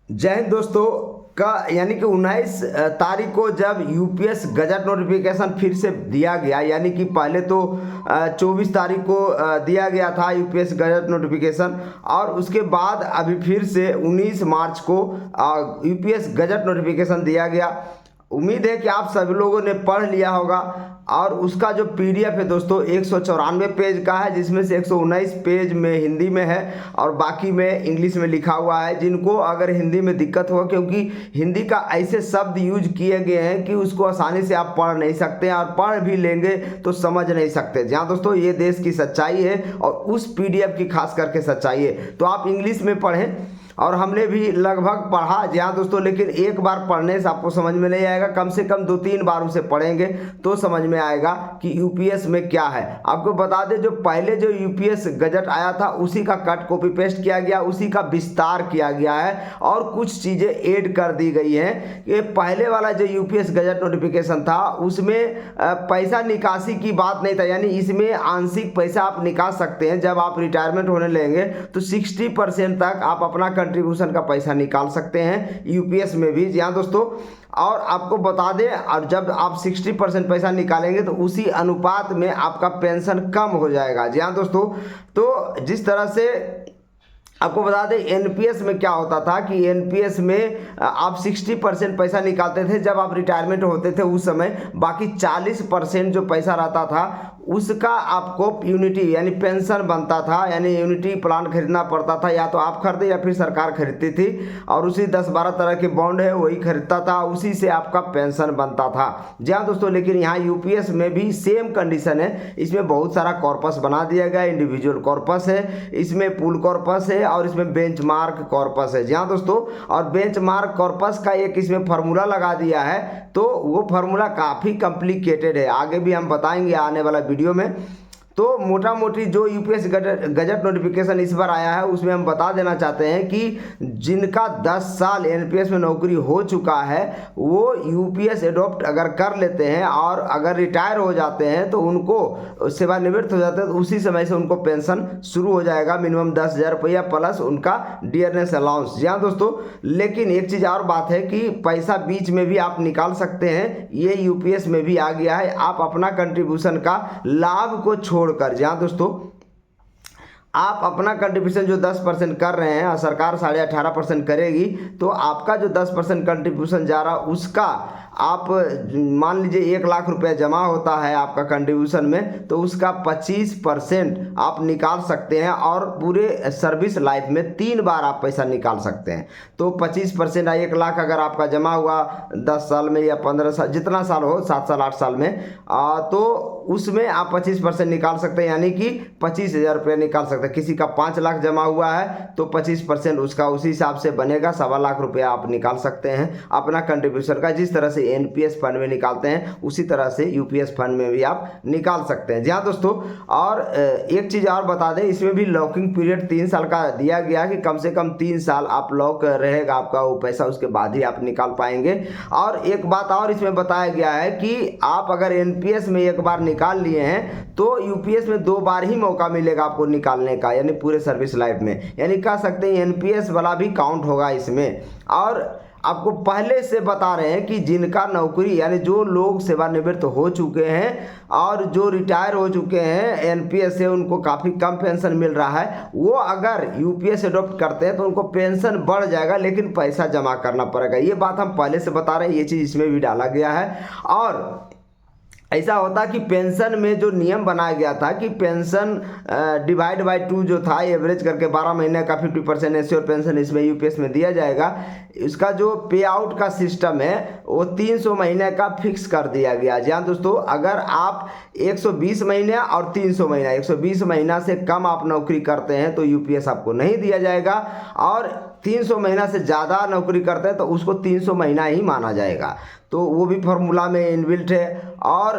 जय हिंद दोस्तों। का यानी कि 19 तारीख को जब यूपीएस गजट नोटिफिकेशन फिर से दिया गया, यानी कि पहले तो 24 तारीख को दिया गया था यूपीएस गजट नोटिफिकेशन, और उसके बाद अभी फिर से 19 मार्च को यूपीएस गजट नोटिफिकेशन दिया गया। उम्मीद है कि आप सभी लोगों ने पढ़ लिया होगा। और उसका जो पीडीएफ है दोस्तों 194 पेज का है, जिसमें से 119 पेज में हिंदी में है और बाकी में इंग्लिश में लिखा हुआ है। जिनको अगर हिंदी में दिक्कत हो, क्योंकि हिंदी का ऐसे शब्द यूज किए गए हैं कि उसको आसानी से आप पढ़ नहीं सकते हैं, और पढ़ भी लेंगे तो समझ नहीं सकते। जहाँ दोस्तों ये देश की सच्चाई है और उस पीडीएफ की खास करके सच्चाई है, तो आप इंग्लिश में पढ़ें। और हमने भी लगभग पढ़ा जहाँ दोस्तों, लेकिन एक बार पढ़ने से आपको समझ में नहीं आएगा, कम से कम 2-3 बार उसे पढ़ेंगे तो समझ में आएगा कि यूपीएस में क्या है। आपको बता दें, जो पहले जो यूपीएस गजट आया था उसी का कट कॉपी पेस्ट किया गया, उसी का विस्तार किया गया है और कुछ चीज़ें ऐड कर दी गई हैं। ये पहले वाला जो यूपीएस गजट नोटिफिकेशन था उसमें पैसा निकासी की बात नहीं था, यानी इसमें आंशिक पैसा आप निकाल सकते हैं। जब आप रिटायरमेंट होने लेंगे तो 60% तक आप अपना कंट्रीब्यूशन का पैसा निकाल सकते हैं यूपीएस में भी। जी हाँ दोस्तों, और आपको बता दें, और जब आप 60% पैसा निकालेंगे तो उसी अनुपात में आपका पेंशन कम हो जाएगा। जी हाँ दोस्तों, तो जिस तरह से आपको बता दें एनपीएस में क्या होता था कि एनपीएस में आप 60% पैसा निकालते थे जब आप रिटायरमेंट होते थे उस समय, बाकी 40% जो पैसा रहता था उसका आपको यूनिटी यानी पेंशन बनता था, यानी यूनिटी प्लान खरीदना पड़ता था, या तो आप खरीदे या फिर सरकार खरीदती थी, और उसी 10-12 तरह के बॉन्ड है वही खरीदता था, उसी से आपका पेंशन बनता था। जी हाँ दोस्तों, लेकिन यहाँ यूपीएस में भी सेम कंडीशन है। इसमें बहुत सारा कॉर्पस बना दिया गया, इंडिविजुअल कॉर्पस है, इसमें पूल कॉर्पस है और इसमें बेंचमार्क कॉर्पस है। जी हाँ दोस्तों, और बेंचमार्क कॉर्पस का एक इसमें फार्मूला लगा दिया है, तो वो फार्मूला काफ़ी कॉम्प्लिकेटेड है, आगे भी हम बताएंगे आने वाला वीडियो में। तो मोटा मोटी जो यूपीएस गजट नोटिफिकेशन इस बार आया है उसमें हम बता देना चाहते हैं कि जिनका 10 साल एनपीएस में नौकरी हो चुका है वो यूपीएस एडॉप्ट अगर कर लेते हैं और अगर रिटायर हो जाते हैं तो उनको सेवानिवृत्त हो जाते हैं, तो उसी समय से उनको पेंशन शुरू हो जाएगा। मिनिमम 10,000 रुपया प्लस उनका डियरनेस अलाउंस। जी हाँ दोस्तों, लेकिन एक चीज़ और बात है कि पैसा बीच में भी आप निकाल सकते हैं, ये यूपीएस में भी आ गया है। आप अपना कंट्रीब्यूशन का लाभ को छोड़कर, जहाँ दोस्तों आप अपना कंट्रीब्यूशन जो 10% कर रहे हैं और सरकार 18.5% करेगी, तो आपका जो 10% कंट्रीब्यूशन जा रहा उसका आप मान लीजिए 1 लाख रुपया जमा होता है आपका कंट्रीब्यूशन में, तो उसका 25% आप निकाल सकते हैं और पूरे सर्विस लाइफ में 3 बार आप पैसा निकाल सकते हैं। तो 25% 1 लाख अगर आपका जमा हुआ 10 साल में या 15 साल, जितना साल हो, 7 साल 8 साल में, तो उसमें आप 25% निकाल सकते हैं, यानी कि 25,000 रुपये निकाल सकते हैं। किसी का 5 लाख जमा हुआ है तो 25% उसका उसी हिसाब से बनेगा, 1.25 लाख रुपया आप निकाल सकते हैं अपना कंट्रीब्यूशन का। जिस तरह से एनपीएस फंड में निकालते हैं उसी तरह से यूपीएस फंड में भी आप निकाल सकते हैं। जी हाँ दोस्तों, और एक चीज़ और बता दें, इसमें भी लॉकिंग पीरियड 3 साल का दिया गया कि कम से कम 3 साल आप लॉक रहेगा आपका वो पैसा, उसके बाद ही आप निकाल पाएंगे। और एक बात और इसमें बताया गया है कि आप अगर एनपीएस में एक बार निकाल लिए हैं तो यूपीएस में 2 बार ही मौका मिलेगा आपको निकालने का, यानी पूरे सर्विस लाइफ में, यानी कह सकते हैं एनपीएस वाला भी काउंट होगा इसमें। और आपको पहले से बता रहे हैं कि जिनका नौकरी, यानी जो लोग सेवानिवृत्त हो चुके हैं और जो रिटायर हो चुके हैं एनपीएस से, उनको काफ़ी कम पेंशन मिल रहा है, वो अगर यूपीएस एडॉप्ट करते हैं तो उनको पेंशन बढ़ जाएगा, लेकिन पैसा जमा करना पड़ेगा। ये बात हम पहले से बता रहे हैं, ये चीज़ इसमें भी डाला गया है। और ऐसा होता कि पेंशन में जो नियम बनाया गया था कि पेंशन डिवाइड बाय 2 जो था, एवरेज करके 12 महीने का 50% एश्योर पेंशन इसमें यूपीएस में दिया जाएगा। इसका जो पे आउट का सिस्टम है वो 300 महीने का फिक्स कर दिया गया। जी हाँ दोस्तों, अगर आप 120 महीने और 300 महीना, 120 महीना से कम आप नौकरी करते हैं तो यूपीएस आपको नहीं दिया जाएगा, और 300 महीना से ज़्यादा नौकरी करते हैं तो उसको 300 महीना ही माना जाएगा। तो वो भी फार्मूला में इनबिल्ट है। और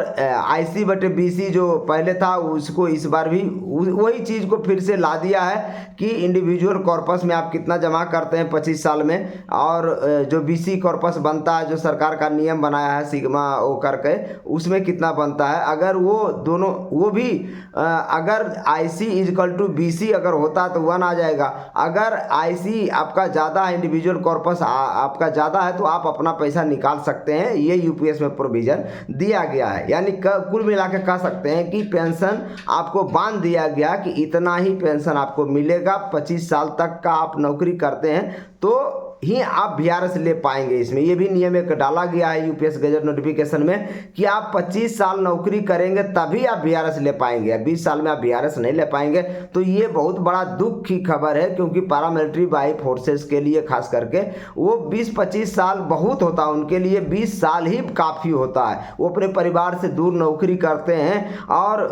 IC/BC जो पहले था उसको इस बार भी वही चीज़ को फिर से ला दिया है कि इंडिविजुअल कॉर्पस में आप कितना जमा करते हैं 25 साल में, और जो BC कॉर्पस बनता है जो सरकार का नियम बनाया है सिग्मा ओ करके, उसमें कितना बनता है। अगर वो दोनों वो भी अगर IC=BC अगर होता तो 1 आ जाएगा। अगर IC आपका ज़्यादा है, इंडिविजुअल कॉर्पस आपका ज़्यादा है, तो आप अपना पैसा निकाल सकते हैं। ये UPS में प्रोविज़न दिया गया है। यानी कुल मिला के कह सकते हैं कि पेंशन आपको बांध दिया गया कि इतना ही पेंशन आपको मिलेगा। 25 साल तक का आप नौकरी करते हैं तो ही आप VRS ले पाएंगे। इसमें ये भी नियम एक डाला गया है UPS गजट नोटिफिकेशन में कि आप 25 साल नौकरी करेंगे तभी आप VRS ले पाएंगे, 20 साल में आप VRS नहीं ले पाएंगे। तो ये बहुत बड़ा दुख की खबर है, क्योंकि पैरामिलिट्री बाई फोर्सेस के लिए खास करके वो 20-25 साल बहुत होता है उनके लिए, 20 साल ही काफ़ी होता है। वो अपने परिवार से दूर नौकरी करते हैं और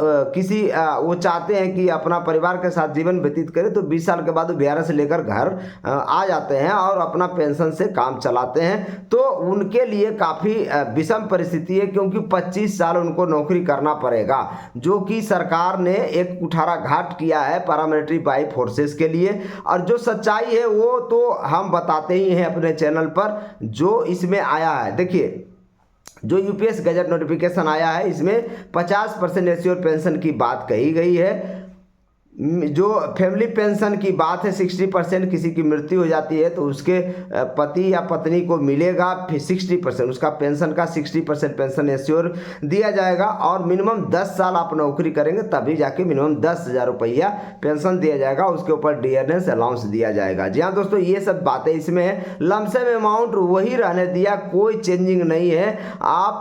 वो चाहते हैं कि अपना परिवार के साथ जीवन व्यतीत करें, तो 20 साल के बाद वो VRS लेकर घर आ जाते हैं और अपना पेंशन से काम चलाते हैं। तो उनके लिए काफ़ी विषम परिस्थिति है, क्योंकि 25 साल उनको नौकरी करना पड़ेगा, जो कि सरकार ने एक कुठाराघात किया है पैरामिलिट्री बाई फोर्सेस के लिए। और जो सच्चाई है वो तो हम बताते ही हैं अपने चैनल पर, जो इसमें आया है। देखिए, जो UPS गजट नोटिफिकेशन आया है इसमें 50% एश्योर पेंशन की बात कही गई है। जो फैमिली पेंशन की बात है 60%, किसी की मृत्यु हो जाती है तो उसके पति या पत्नी को मिलेगा फिर 60%, उसका पेंशन का 60% पेंशन एश्योर दिया जाएगा। और मिनिमम 10 साल आप नौकरी करेंगे तभी जाके मिनिमम 10,000 रुपया पेंशन दिया जाएगा। उसके ऊपर डियरनेस अलाउंस दिया जाएगा। जी हाँ दोस्तों, ये सब बातें इसमें है। लमसम अमाउंट वही रहने दिया, कोई चेंजिंग नहीं है। आप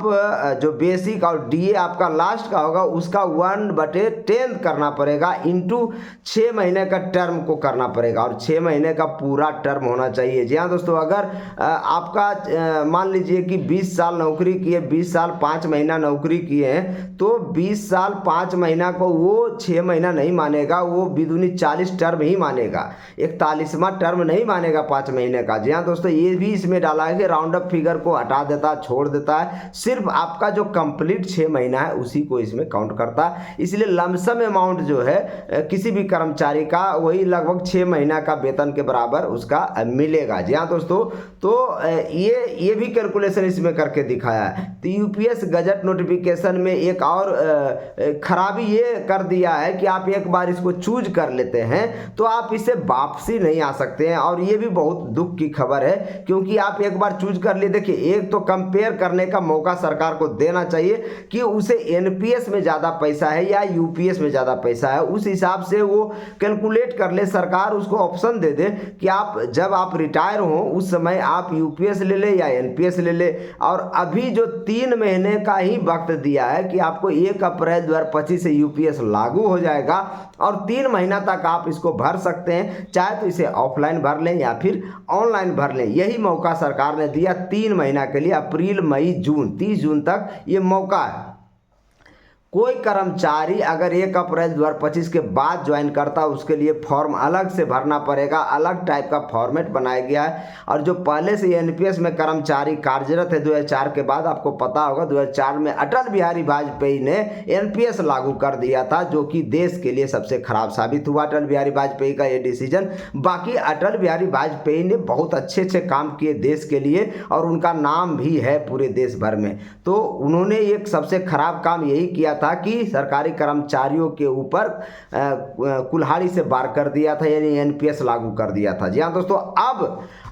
जो बेसिक और DA आपका लास्ट का होगा उसका 1/10 करना पड़ेगा, इंटू 6 महीने का टर्म को करना पड़ेगा, और 6 महीने का पूरा टर्म होना चाहिए। जी हाँ दोस्तों, अगर आपका मान लीजिए कि 20 साल नौकरी किए, 20 साल 5 महीना नौकरी किए हैं, तो 20 साल 5 महीना को वो 6 महीना नहीं मानेगा, वो बिदुनी 40 टर्म ही मानेगा, 41वां टर्म नहीं मानेगा 5 महीने का। जी हाँ दोस्तों, ये भी इसमें डाला है कि राउंड अप फिगर को हटा देता है, छोड़ देता है, सिर्फ आपका जो कंप्लीट 6 महीना है उसी को इसमें काउंट करता है। इसलिए लमसम अमाउंट जो है किसी भी कर्मचारी का वही लगभग 6 महीना का वेतन के बराबर उसका मिलेगा। जी हाँ दोस्तों, तो ये भी कैलकुलेशन इसमें करके दिखाया है। तो UPS गजट नोटिफिकेशन में एक और खराबी ये कर दिया है कि आप एक बार इसको चूज कर लेते हैं तो आप इसे वापसी नहीं आ सकते हैं, और ये भी बहुत दुख की खबर है, क्योंकि आप एक बार चूज कर लिए। देखिए, एक तो कंपेयर करने का मौका सरकार को देना चाहिए कि उसे NPS में ज़्यादा पैसा है या UPS में ज़्यादा पैसा है, उस हिसाब से वो कैलकुलेट कर ले। सरकार उसको ऑप्शन दे दे कि आप जब आप रिटायर हो उस समय आप UPS ले ले या NPS ले ले। और अभी जो 3 महीने का ही वक्त दिया है कि आपको 1 अप्रैल 2025 से UPS लागू हो जाएगा, और 3 महीना तक आप इसको भर सकते हैं, चाहे तो इसे ऑफलाइन भर लें या फिर ऑनलाइन भर लें। यही मौका सरकार ने दिया 3 महीना के लिए, अप्रैल मई जून, 30 जून तक ये मौका है। कोई कर्मचारी अगर 1 अप्रैल 2025 के बाद ज्वाइन करता है उसके लिए फॉर्म अलग से भरना पड़ेगा, अलग टाइप का फॉर्मेट बनाया गया है। और जो पहले से NPS में कर्मचारी कार्यरत है 2004 के बाद, आपको पता होगा 2004 में अटल बिहारी वाजपेयी ने NPS लागू कर दिया था, जो कि देश के लिए सबसे खराब साबित हुआ अटल बिहारी वाजपेयी का ये डिसीजन। बाकी अटल बिहारी वाजपेयी ने बहुत अच्छे अच्छे काम किए देश के लिए, और उनका नाम भी है पूरे देश भर में। तो उन्होंने एक सबसे खराब काम यही किया था कि सरकारी कर्मचारियों के ऊपर कुल्हाड़ी से वार कर दिया था, यानी NPS लागू कर दिया था। जी हाँ दोस्तों,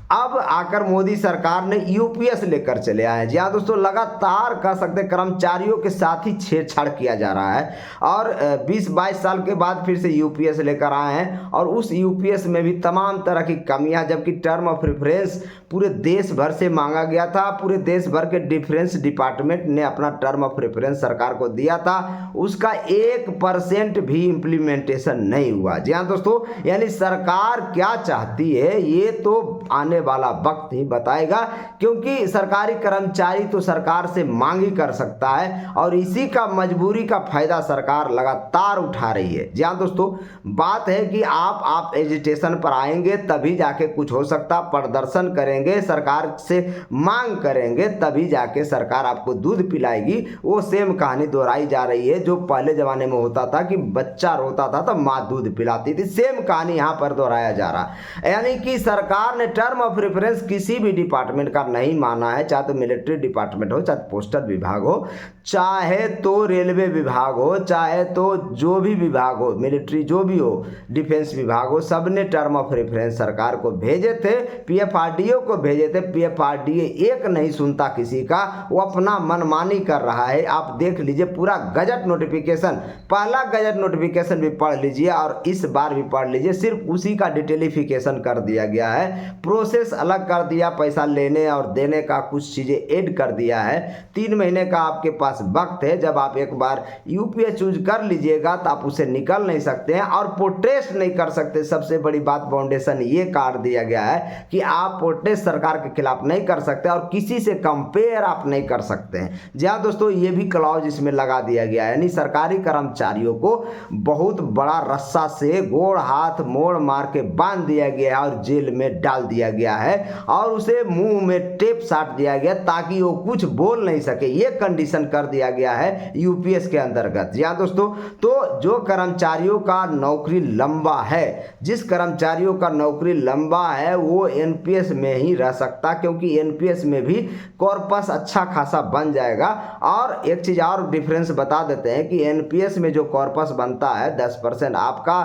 अब आकर मोदी सरकार ने UPS लेकर चले आए हैं। जी हाँ दोस्तों, लगातार कह सकते कर्मचारियों के साथ ही छेड़छाड़ किया जा रहा है, और 20-22 साल के बाद फिर से UPS लेकर आए हैं, और उस UPS में भी तमाम तरह की कमियां, जबकि टर्म ऑफ रेफरेंस पूरे देश भर से मांगा गया था, पूरे देश भर के डिफेंस डिपार्टमेंट ने अपना टर्म ऑफ रेफरेंस सरकार को दिया था, उसका 1% भी इम्प्लीमेंटेशन नहीं हुआ। जी हाँ दोस्तों, यानी सरकार क्या चाहती है ये तो आने आने वाला वक्त ही बताएगा, क्योंकि सरकारी कर्मचारी तो सरकार से मांग ही कर सकता है और इसी का मजबूरी का फायदा सरकार लगातार उठा रही है। जी हाँ दोस्तों, बात है कि आप एजिटेशन पर आएंगे तभी जाके कुछ हो सकता, प्रदर्शन करेंगे, सरकार से मांग करेंगे तभी जाके सरकार आपको दूध पिलाएगी। वो सेम कहानी दोहराई जा रही है जो पहले जमाने में होता था कि बच्चा रोता था तो माँ दूध पिलाती थी, सेम कहानी यहाँ पर दोहराया जा रहा है। यानी कि सरकार ने टर्म ऑफ रेफरेंस किसी भी डिपार्टमेंट का नहीं माना है, चाहे तो मिलिट्री डिपार्टमेंट हो, चाहे पोस्टल विभाग हो, चाहे तो रेलवे विभाग हो, चाहे तो जो भी विभाग हो, मिलिट्री जो भी हो, डिफेंस विभाग हो, सबने टर्म ऑफ रेफरेंस सरकार को भेजे थे, पीएफआरडीए को भेजे थे। पीएफआरडीए एक नहीं सुनता किसी का, वो अपना मनमानी कर रहा है। आप देख लीजिए पूरा गजट नोटिफिकेशन, पहला गजट नोटिफिकेशन भी पढ़ लीजिए और इस बार भी पढ़ लीजिए, सिर्फ उसी का डिटेलिफिकेशन कर दिया गया है, प्रोसेस अलग कर दिया, पैसा लेने और देने का कुछ चीज़ें ऐड कर दिया है। 3 महीने का आपके पास वक्त है, जब आप एक बार यूपीएस चूज कर लीजिएगा तो आप उसे निकल नहीं सकते हैं और प्रोटेस्ट नहीं कर सकते। सबसे बड़ी बात फाउंडेशन ये काट दिया गया है कि आप प्रोटेस्ट सरकार के खिलाफ नहीं कर सकते और किसी से कंपेयर आप नहीं कर सकते हैं। जी हाँ दोस्तों, ये भी क्लॉज इसमें लगा दिया गया है, यानी सरकारी कर्मचारियों को बहुत बड़ा रस्सा से गोड़ हाथ मोड़ मार के बांध दिया गया है और जेल में डाल दिया गया है और उसे मुंह में टेप साट दिया गया ताकि वो कुछ बोल नहीं सके। ये कंडीशन कर दिया गया है यूपीएस के अंतर्गत। जी हाँ दोस्तों, तो जो कर्मचारियों का नौकरी लंबा है, जिस कर्मचारियों का नौकरी लंबा है वो एनपीएस में ही रह सकता, क्योंकि एनपीएस में भी कॉर्पस अच्छा खासा बन जाएगा। और एक चीज और डिफरेंस बता देते हैं कि एनपीएस में जो कॉर्पस बनता है 10% आपका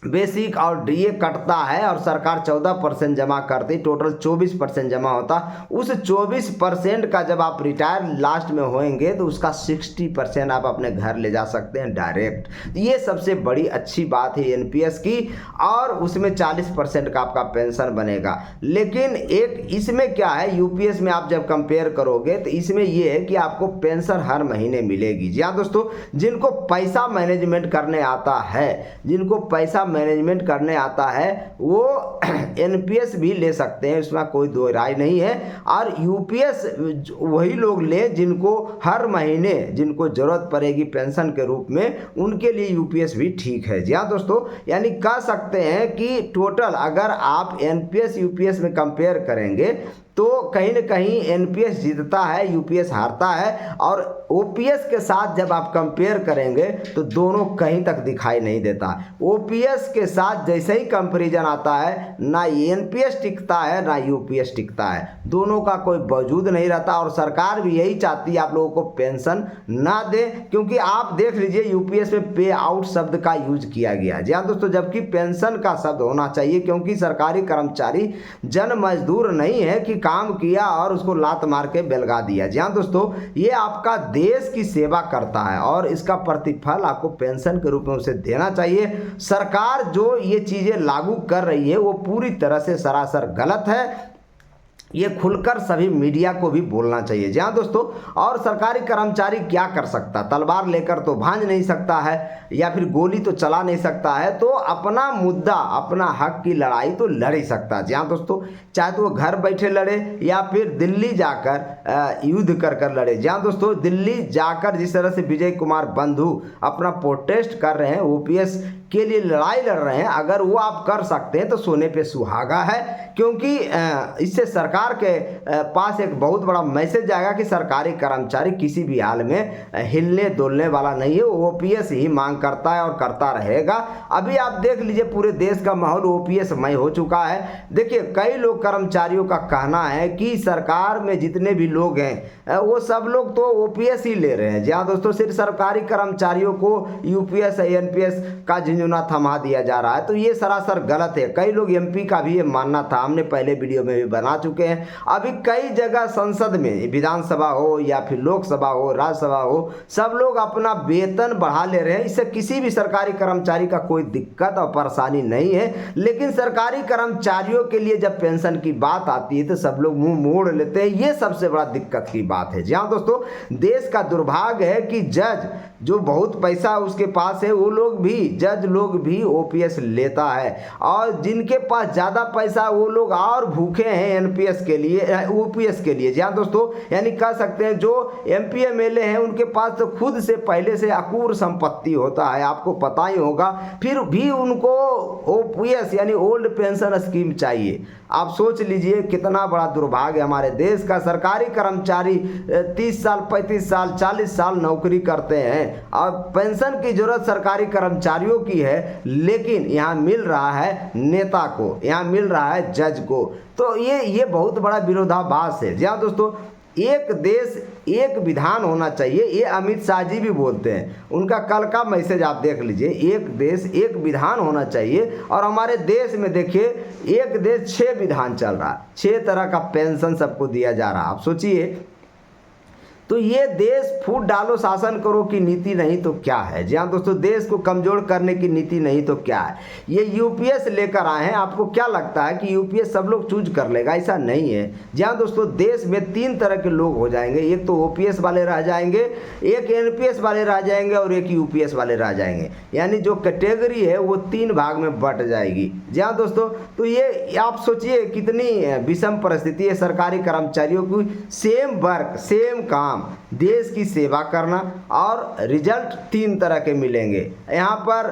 बेसिक और डीए कटता है और सरकार 14% जमा करती, टोटल 24% जमा होता। उस 24% का जब आप रिटायर लास्ट में होएंगे तो उसका 60% आप अपने घर ले जा सकते हैं डायरेक्ट। ये सबसे बड़ी अच्छी बात है एनपीएस की, और उसमें 40% का आपका पेंशन बनेगा। लेकिन एक इसमें क्या है, यूपीएस में आप जब कंपेयर करोगे तो इसमें ये है कि आपको पेंशन हर महीने मिलेगी। जी हाँ दोस्तों, जिनको पैसा मैनेजमेंट करने आता है, जिनको पैसा मैनेजमेंट करने आता है वो एनपीएस भी ले सकते हैं, उसमें कोई दो राय नहीं है। और यूपीएस वही लोग ले जिनको हर महीने जिनको जरूरत पड़ेगी पेंशन के रूप में, उनके लिए यूपीएस भी ठीक है। जी हाँ दोस्तों, यानी कह सकते हैं कि टोटल अगर आप एनपीएस यूपीएस में कंपेयर करेंगे तो कहीं न कहीं एनपीएस जीतता है, यूपीएस हारता है। और ओपीएस के साथ जब आप कंपेयर करेंगे तो दोनों कहीं तक दिखाई नहीं देता। ओपीएस के साथ जैसे ही कंपैरिजन आता है, ना एनपीएस टिकता है ना यूपीएस टिकता है, दोनों का कोई वजूद नहीं रहता। और सरकार भी यही चाहती है आप लोगों को पेंशन ना दे, क्योंकि आप देख लीजिए यूपीएस में पे आउट शब्द का यूज किया गया। जी हाँ दोस्तों, जबकि पेंशन का शब्द होना चाहिए, क्योंकि सरकारी कर्मचारी जन मजदूर नहीं है कि काम किया और उसको लात मार के बेलगा दिया। जी हाँ दोस्तों, ये आपका देश की सेवा करता है और इसका प्रतिफल आपको पेंशन के रूप में उसे देना चाहिए। सरकार जो ये चीजें लागू कर रही है वो पूरी तरह से सरासर गलत है, ये खुलकर सभी मीडिया को भी बोलना चाहिए। जी हाँ दोस्तों, और सरकारी कर्मचारी क्या कर सकता, तलवार लेकर तो भांज नहीं सकता है या फिर गोली तो चला नहीं सकता है, तो अपना मुद्दा अपना हक की लड़ाई तो लड़ ही सकता है। जी हाँ दोस्तों, चाहे तो वो घर बैठे लड़े या फिर दिल्ली जाकर युद्ध कर कर लड़े। जी हाँ दोस्तों, दिल्ली जाकर जिस तरह से विजय कुमार बंधु अपना प्रोटेस्ट कर रहे हैं, ओपीएस के लिए लड़ाई लड़ रहे हैं, अगर वो आप कर सकते हैं तो सोने पे सुहागा है, क्योंकि इससे सरकार के पास एक बहुत बड़ा मैसेज जाएगा कि सरकारी कर्मचारी किसी भी हाल में हिलने डोलने वाला नहीं है, ओपीएस ही मांग करता है और करता रहेगा। अभी आप देख लीजिए पूरे देश का माहौल ओपीएस मय हो चुका है। देखिए कई लोग कर्मचारियों का कहना है कि सरकार में जितने भी लोग हैं वो सब लोग तो ओपीएस ही ले रहे हैं। जी हाँ दोस्तों, सिर्फ सरकारी कर्मचारियों को यूपीएस एनपीएस का झुंझुना थमा दिया जा रहा है, तो ये सरासर गलत है। कई लोग एमपी का भी ये मानना था, हमने पहले वीडियो में भी बना चुके हैं। हैं। अभी कई जगह संसद में, विधानसभा हो या फिर लोकसभा हो, राज्यसभा हो, सब लोग अपना वेतन बढ़ा ले रहे हैं। इससे किसी भी सरकारी कर्मचारी का कोई दिक्कत और परेशानी नहीं है। लेकिन सरकारी कर्मचारियों के लिए जब पेंशन की बात आती है तो सब लोग मुंह मोड़ लेते हैं। ये सबसे बड़ा दिक्कत की बात है। जी हाँ दोस्तों, देश का दुर्भाग्य है कि जज जो बहुत पैसा उसके पास है, वो लोग भी, जज लोग भी ओपीएस लेता है, और जिनके पास ज़्यादा पैसा वो लोग और भूखे हैं एनपीएस के लिए, ओपीएस के लिए। जी हाँ दोस्तों, यानी कह सकते हैं जो एमपी एमएलए हैं उनके पास तो खुद से पहले से अकूर संपत्ति होता है, आपको पता ही होगा, फिर भी उनको ओपीएस यानी ओल्ड पेंशन स्कीम चाहिए। आप सोच लीजिए कितना बड़ा दुर्भाग्य हमारे देश का। सरकारी कर्मचारी 30 साल, 35 साल, 40 साल नौकरी करते हैं और पेंशन की जरूरत सरकारी कर्मचारियों की है, लेकिन यहाँ मिल रहा है नेता को, यहाँ मिल रहा है जज को। तो ये बहुत बड़ा विरोधाभास है। जी हाँ दोस्तों, एक देश एक विधान होना चाहिए, ये अमित शाह जी भी बोलते हैं। उनका कल का मैसेज आप देख लीजिए, एक देश एक विधान होना चाहिए। और हमारे देश में देखिए, एक देश 6 विधान चल रहा है, 6 तरह का पेंशन सबको दिया जा रहा है। आप सोचिए, तो ये देश फूट डालो शासन करो की नीति नहीं तो क्या है। जी हाँ दोस्तों, देश को कमजोर करने की नीति नहीं तो क्या है। ये यूपीएस लेकर आए हैं। आपको क्या लगता है कि यूपीएस सब लोग चूज कर लेगा? ऐसा नहीं है। जी हाँ दोस्तों, देश में 3 तरह के लोग हो जाएंगे। एक तो ओपीएस वाले रह जाएंगे, एक एनपीएस वाले रह जाएंगे और एक यूपीएस वाले रह जाएंगे। यानी जो कैटेगरी है वो 3 भाग में बट जाएगी। जी हाँ दोस्तों, तो ये आप सोचिए कितनी विषम परिस्थिति है सरकारी कर्मचारियों की। सेम वर्क सेम काम, देश की सेवा करना, और रिजल्ट 3 तरह के मिलेंगे। यहाँ पर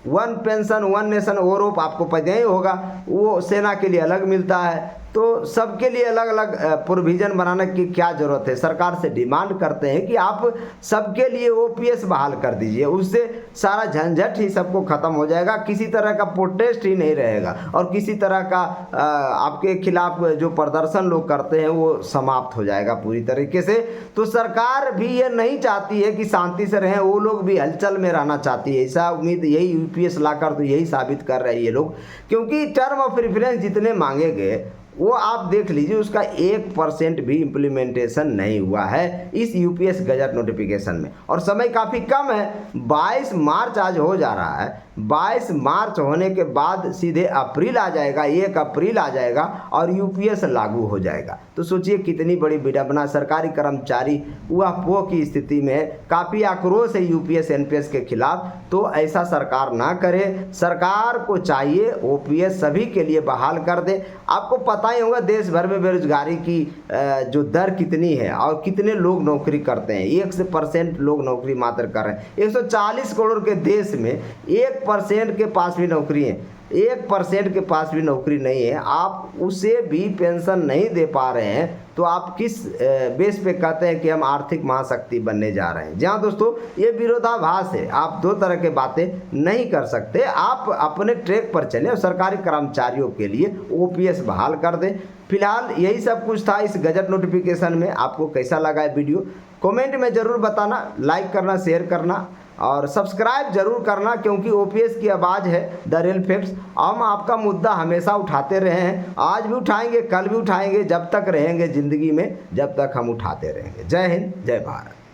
1 पेंशन 1 नेशन ओरोप आपको पता ही होगा, वो सेना के लिए अलग मिलता है। तो सबके लिए अलग अलग प्रोविज़न बनाने की क्या ज़रूरत है। सरकार से डिमांड करते हैं कि आप सबके लिए ओपीएस बहाल कर दीजिए, उससे सारा झंझट ही सबको ख़त्म हो जाएगा। किसी तरह का प्रोटेस्ट ही नहीं रहेगा और किसी तरह का आपके खिलाफ जो प्रदर्शन लोग करते हैं वो समाप्त हो जाएगा पूरी तरीके से। तो सरकार भी ये नहीं चाहती है कि शांति से रहें, वो लोग भी हलचल में रहना चाहती है। ऐसा उम्मीद यही यूपीएस लाकर तो यही साबित कर रहे हैं ये लोग, क्योंकि टर्म ऑफ रेफरेंस जितने मांगे गए वो आप देख लीजिए, उसका 1% भी इम्प्लीमेंटेशन नहीं हुआ है इस यूपीएस गजट नोटिफिकेशन में। और समय काफ़ी कम है, 22 मार्च आज हो जा रहा है। 22 मार्च होने के बाद सीधे अप्रैल आ जाएगा, 1 अप्रैल आ जाएगा और यूपीएस लागू हो जाएगा। तो सोचिए कितनी बड़ी विडंबना। सरकारी कर्मचारी ऊहापोह की स्थिति में, काफ़ी आक्रोश है यूपीएस एनपीएस के खिलाफ। तो ऐसा सरकार ना करे। सरकार को चाहिए ओपीएस सभी के लिए बहाल कर दे। आपको पता ही होगा देश भर में बेरोजगारी की जो दर कितनी है और कितने लोग नौकरी करते हैं। 1% लोग नौकरी मात्र कर रहे हैं। 140 करोड़ के देश में 1% के पास भी नौकरी है, 1% के पास भी नौकरी नहीं है। आप उसे भी पेंशन नहीं दे पा रहे हैं, तो आप किस बेस पे कहते हैं कि हम आर्थिक महाशक्ति बनने जा रहे हैं। जहाँ दोस्तों ये विरोधाभास है। आप 2 तरह के बातें नहीं कर सकते। आप अपने ट्रैक पर चलें और सरकारी कर्मचारियों के लिए ओपीएस बहाल कर दें। फिलहाल यही सब कुछ था इस गजट नोटिफिकेशन में। आपको कैसा लगा है वीडियो, कमेंट में ज़रूर बताना, लाइक करना, शेयर करना और सब्सक्राइब जरूर करना, क्योंकि ओपीएस की आवाज़ है द रियल फैक्ट्स। हम आपका मुद्दा हमेशा उठाते रहे हैं, आज भी उठाएंगे, कल भी उठाएंगे, जब तक रहेंगे ज़िंदगी में, जब तक हम उठाते रहेंगे। जय हिंद, जय भारत।